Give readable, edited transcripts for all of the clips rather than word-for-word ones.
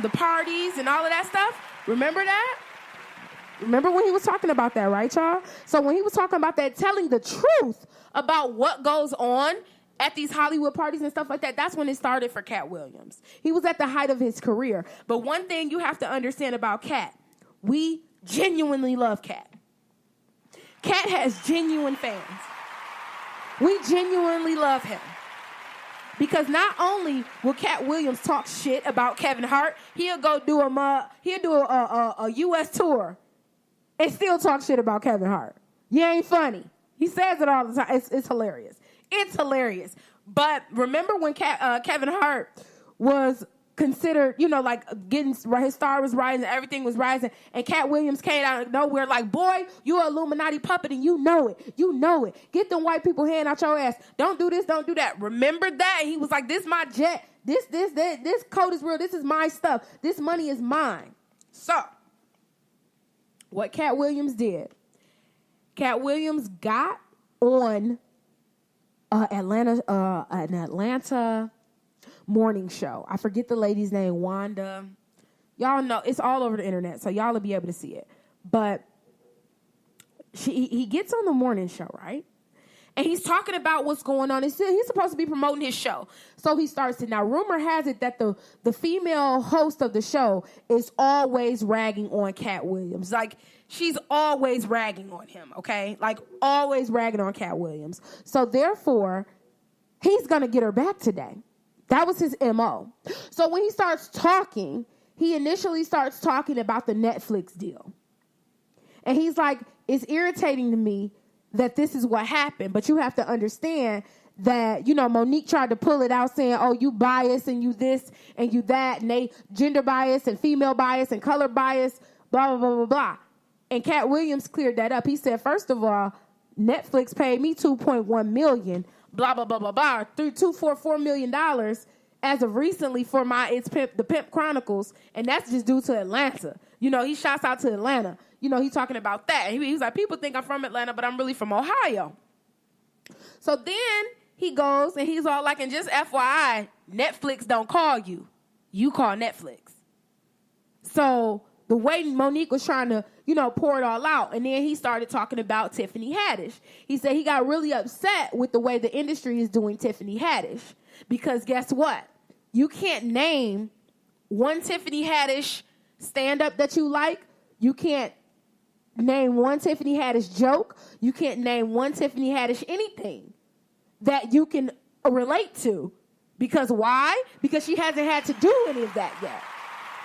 the parties and all of that stuff? Remember that? Remember when he was talking about that, right, y'all? So when he was talking about that, telling the truth about what goes on at these Hollywood parties and stuff like that, that's when it started for Cat Williams. He was at the height of his career. But one thing you have to understand about Cat, we genuinely love Cat. Cat has genuine fans. We genuinely love him. Because not only will Cat Williams talk shit about Kevin Hart, he'll go do a U.S. tour and still talk shit about Kevin Hart. You ain't funny. He says it all the time. It's hilarious. It's hilarious. But remember when Kevin Hart was considered, like his star was rising, everything was rising, and Cat Williams came out of nowhere like, boy, you an Illuminati puppet and you know it. You know it. Get them white people hand out your ass. Don't do this, don't do that. Remember that? He was like, this my jet. This code is real. This is my stuff. This money is mine. So, what Cat Williams did, Cat Williams got on an Atlanta morning show. I forget the lady's name, Wanda. Y'all know, it's all over the internet, so y'all will be able to see it. But he gets on the morning show, right? And he's talking about what's going on. He's supposed to be promoting his show. So he starts to, now rumor has it that the female host of the show is always ragging on Cat Williams. Like, she's always ragging on him, okay? Like, always ragging on Cat Williams. So therefore, he's going to get her back today. That was his MO. So when he starts talking, he initially starts talking about the Netflix deal. And he's like, it's irritating to me that this is what happened. But you have to understand that, Monique tried to pull it out saying, oh, you bias and you this and you that. And they gender bias and female bias and color bias, blah, blah, blah, blah, blah. And Cat Williams cleared that up. He said, first of all, Netflix paid me $2.1 million, blah, blah, blah, blah, blah, $2.44 million as of recently for the Pimp Chronicles. And that's just due to Atlanta. He shouts out to Atlanta. He's talking about that. He's like, people think I'm from Atlanta, but I'm really from Ohio. So then he goes and he's all like, and just FYI, Netflix don't call you. You call Netflix. So the way Monique was trying to, pour it all out. And then he started talking about Tiffany Haddish. He said he got really upset with the way the industry is doing Tiffany Haddish. Because guess what? You can't name one Tiffany Haddish stand-up that you like. You can't name one Tiffany Haddish joke. You can't name one Tiffany Haddish anything that you can relate to. Because why? Because she hasn't had to do any of that yet.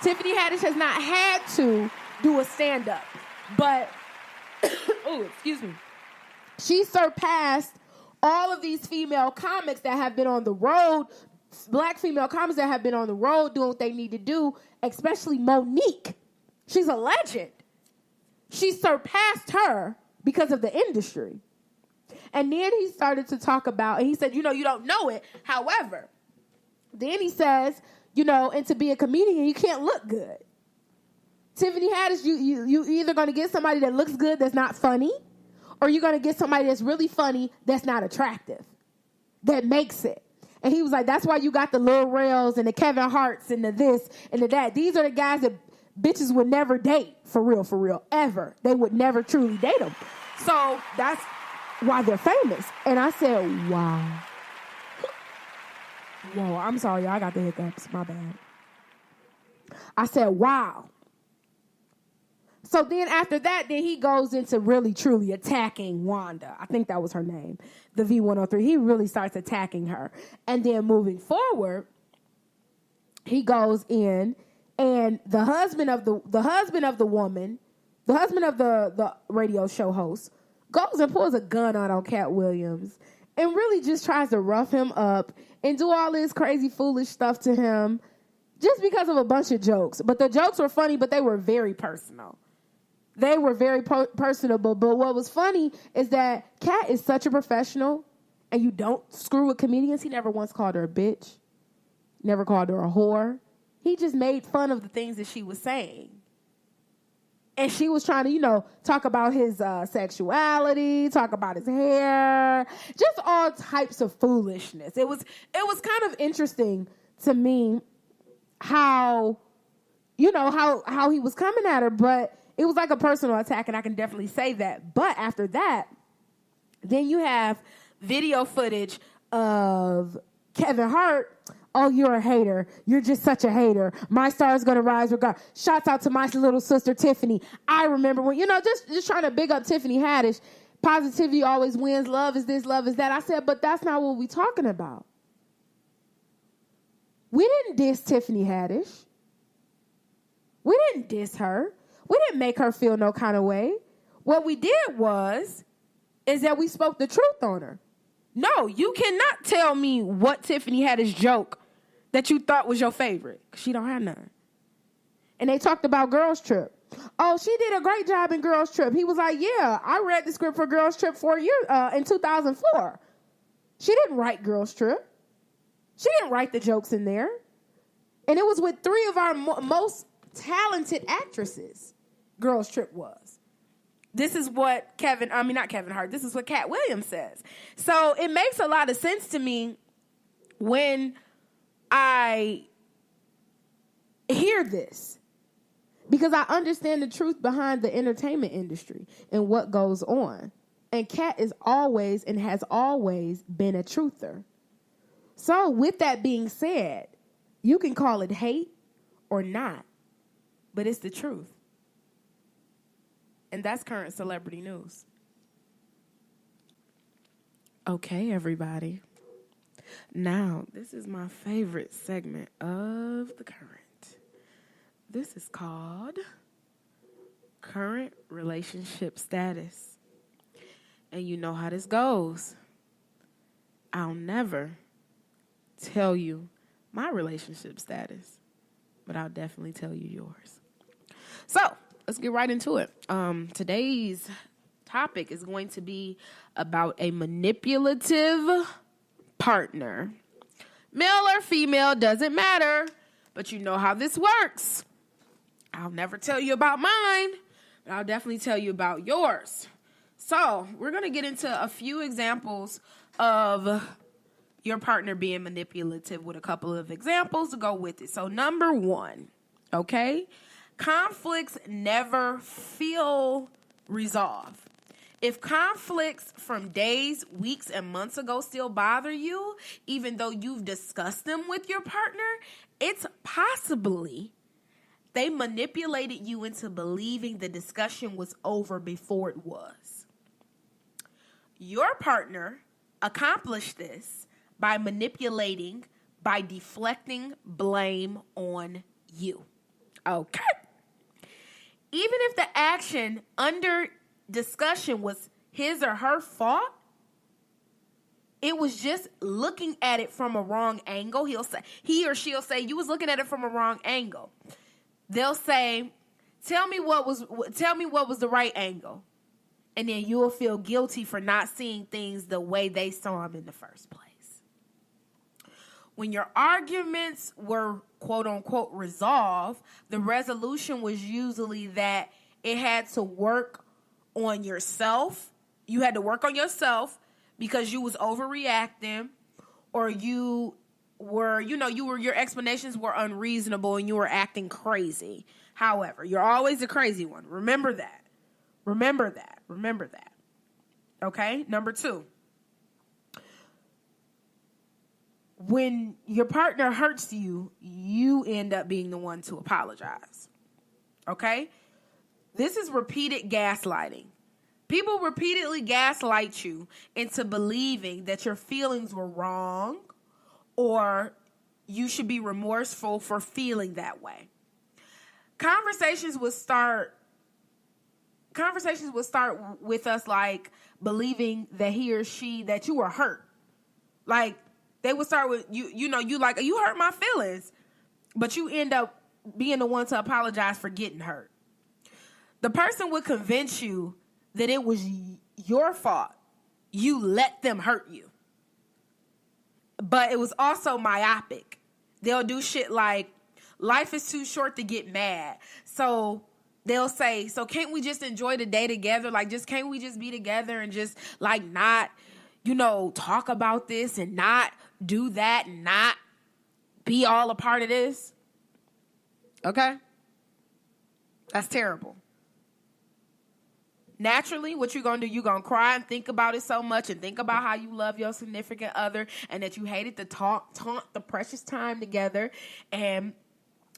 Tiffany Haddish has not had to do a stand-up. But, excuse me. She surpassed all of these female comics that have been on the road, black female comics that have been on the road doing what they need to do, especially Monique. She's a legend. She surpassed her because of the industry. And then he started to talk about, and he said, you don't know it. However, then he says, and to be a comedian, you can't look good. Tiffany Haddish, you either going to get somebody that looks good that's not funny, or you're going to get somebody that's really funny that's not attractive, that makes it. And he was like, that's why you got the Lil Rels and the Kevin Harts and the this and the that. These are the guys that bitches would never date, for real, ever. They would never truly date them. So that's why they're famous. And I said, wow. Whoa, I'm sorry, y'all. I got the hiccups. My bad. I said, wow. So then after that, then he goes into really, truly attacking Wanda. I think that was her name, the V103. He really starts attacking her. And then moving forward, he goes in, and the husband of the radio show host, goes and pulls a gun out on Cat Williams and really just tries to rough him up and do all this crazy, foolish stuff to him just because of a bunch of jokes. But the jokes were funny, but they were very personal. They were very personable. But what was funny is that Cat is such a professional, and you don't screw with comedians. He never once called her a bitch, never called her a whore. He just made fun of the things that she was saying. And she was trying to, talk about his sexuality, talk about his hair, just all types of foolishness. It was kind of interesting to me how he was coming at her, but it was like a personal attack, and I can definitely say that. But after that, then you have video footage of Kevin Hart. Oh, you're a hater. You're just such a hater. My star is going to rise regardless. Shouts out to my little sister, Tiffany. I remember when, just trying to big up Tiffany Haddish. Positivity always wins. Love is this, love is that. I said, but that's not what we're talking about. We didn't diss Tiffany Haddish. We didn't diss her. We didn't make her feel no kind of way. What we did is that we spoke the truth on her. No, you cannot tell me what Tiffany Haddish joke that you thought was your favorite. She don't have none. And they talked about Girls Trip. Oh, she did a great job in Girls Trip. He was like, yeah, I read the script for Girls Trip in 2004. She didn't write Girls Trip. She didn't write the jokes in there. And it was with 3 of our most talented actresses, Girls Trip was. This is what not Kevin Hart, this is what Cat Williams says. So it makes a lot of sense to me when I hear this, because I understand the truth behind the entertainment industry and what goes on. And Cat is always and has always been a truther. So with that being said, you can call it hate or not, but it's the truth. And that's current celebrity news. Okay, everybody. Now, this is my favorite segment of the current. This is called Current Relationship Status. And you know how this goes. I'll never tell you my relationship status, but I'll definitely tell you yours. So, let's get right into it. Today's topic is going to be about a manipulative partner. Male or female, doesn't matter, but you know how this works. I'll never tell you about mine, but I'll definitely tell you about yours. So, we're going to get into a few examples of your partner being manipulative with a couple of examples to go with it. So, number 1, okay? Conflicts never feel resolved. If conflicts from days, weeks, and months ago still bother you, even though you've discussed them with your partner, it's possibly they manipulated you into believing the discussion was over before it was. Your partner accomplished this by deflecting blame on you. Okay. Even if the action under discussion was his or her fault, it was just looking at it from a wrong angle. He or she'll say, you was looking at it from a wrong angle. They'll say, tell me what was the right angle. And then you'll feel guilty for not seeing things the way they saw them in the first place. When your arguments were, quote unquote, resolved, the resolution was usually that it had to work on yourself. You had to work on yourself because you was overreacting, or your explanations were unreasonable and you were acting crazy. However, you're always the crazy one. Remember that. Okay? Number 2. When your partner hurts you, you end up being the one to apologize. Okay? This is repeated gaslighting. People repeatedly gaslight you into believing that your feelings were wrong or you should be remorseful for feeling that way. Conversations would start with us like believing that that you were hurt. Like, they would start with you hurt my feelings, but you end up being the one to apologize for getting hurt. The person would convince you that it was your fault. You let them hurt you. But it was also myopic. They'll do shit like, life is too short to get mad. So they'll say, so can't we just enjoy the day together? Like, can't we just be together and just like not, talk about this and not do that and not be all a part of this? Okay? That's terrible. Naturally, what you're going to do, you're going to cry and think about it so much and think about how you love your significant other and that you hated to taunt the precious time together. And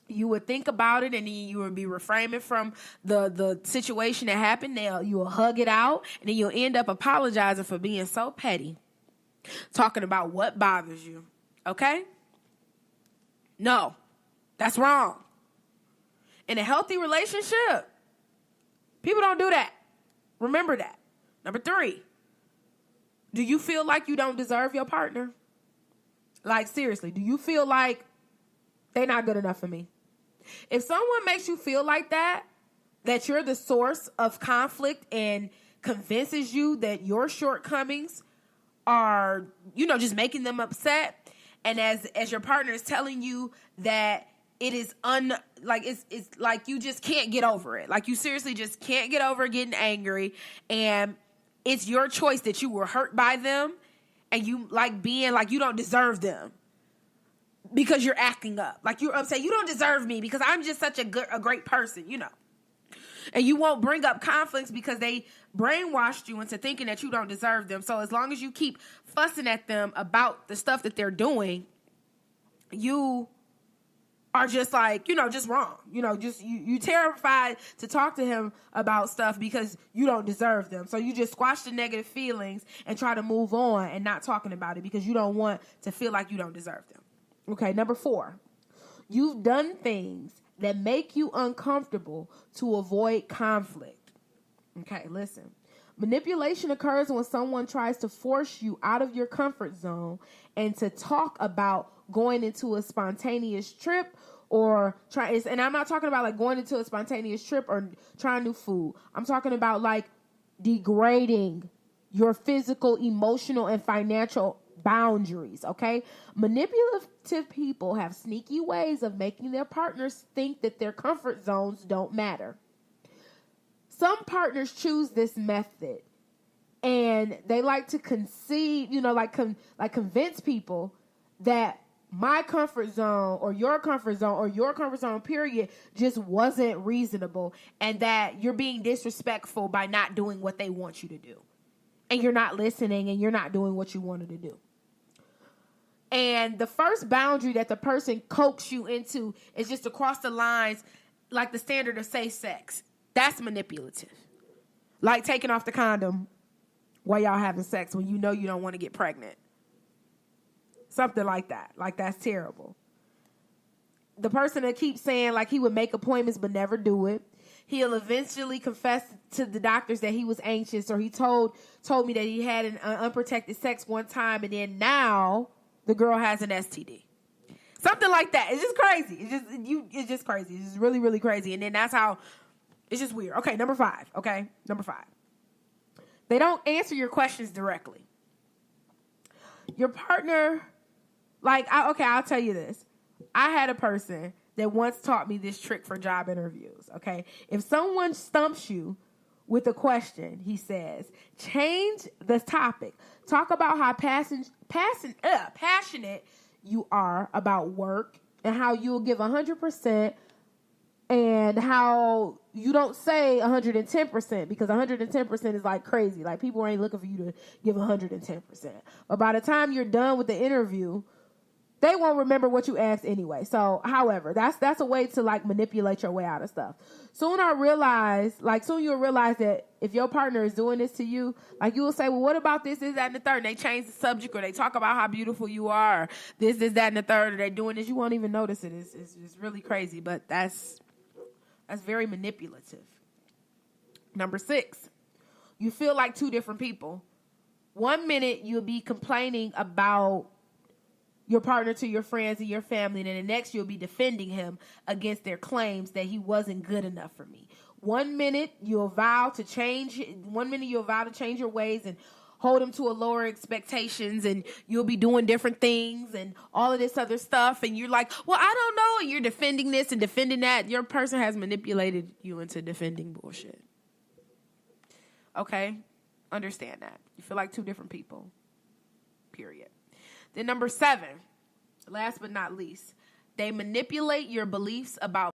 you would think about it and then you would be refraining from the situation that happened. Now you will hug it out and then you'll end up apologizing for being so petty, talking about what bothers you. Okay? No, that's wrong. In a healthy relationship, people don't do that. Remember that. Number 3, do you feel like you don't deserve your partner? Like, seriously, do you feel like they're not good enough for me? If someone makes you feel like that you're the source of conflict and convinces you that your shortcomings are, just making them upset, and as your partner is telling you that it is it's like you just can't get over it. Like you seriously just can't get over getting angry, and it's your choice that you were hurt by them and you like being like you don't deserve them because you're acting up. Like you're upset. You don't deserve me because I'm just such a great person, And you won't bring up conflicts because they brainwashed you into thinking that you don't deserve them. So as long as you keep fussing at them about the stuff that they're doing, you are just like, just wrong. You terrified to talk to him about stuff because you don't deserve them. So you just squash the negative feelings and try to move on and not talking about it because you don't want to feel like you don't deserve them. Okay, number 4, you've done things that make you uncomfortable to avoid conflict. Okay, listen. Manipulation occurs when someone tries to force you out of your comfort zone and to talk about going into a spontaneous trip and I'm not talking about like going into a spontaneous trip or trying new food. I'm talking about like degrading your physical, emotional, and financial boundaries, okay? Manipulative people have sneaky ways of making their partners think that their comfort zones don't matter. Some partners choose this method and they like to concede, convince people that my comfort zone or your comfort zone period just wasn't reasonable and that you're being disrespectful by not doing what they want you to do. And you're not listening and you're not doing what you wanted to do. And the first boundary that the person coaxes you into is just to cross the lines like the standard of safe sex. That's manipulative. Like taking off the condom while y'all having sex when you know you don't want to get pregnant. Something like that. Like that's terrible. The person that keeps saying like he would make appointments but never do it. He'll eventually confess to the doctors that he was anxious or he told me that he had an unprotected sex one time and then now the girl has an STD. Something like that. It's just crazy. It's just crazy. It's just really, really crazy. And then that's how it's just weird. Okay, number 5. They don't answer your questions directly. Your partner, I'll tell you this. I had a person that once taught me this trick for job interviews, okay? If someone stumps you with a question, he says, change the topic. Talk about how passionate you are about work and how you'll give 100% and how you don't say 110% because 110% is like crazy. Like people ain't looking for you to give 110%. But by the time you're done with the interview, they won't remember what you asked anyway. So, however, that's a way to like manipulate your way out of stuff. Soon you'll realize that if your partner is doing this to you, like you will say, well, what about this, that, and the third? And they change the subject or they talk about how beautiful you are. This, that, and the third. Or they're doing this. You won't even notice it. It's really crazy, but that's very manipulative. Number 6, you feel like 2 different people. 1 minute you'll be complaining about your partner to your friends and your family, and then the next you'll be defending him against their claims that he wasn't good enough for me. 1 minute you'll vow to change your ways and hold him to a lower expectations, and you'll be doing different things and all of this other stuff, and you're like, well, I don't know, and you're defending this and defending that. Your person has manipulated you into defending bullshit. Okay? Understand that. You feel like 2 different people. Period. Then number 7, last but not least, they manipulate your beliefs about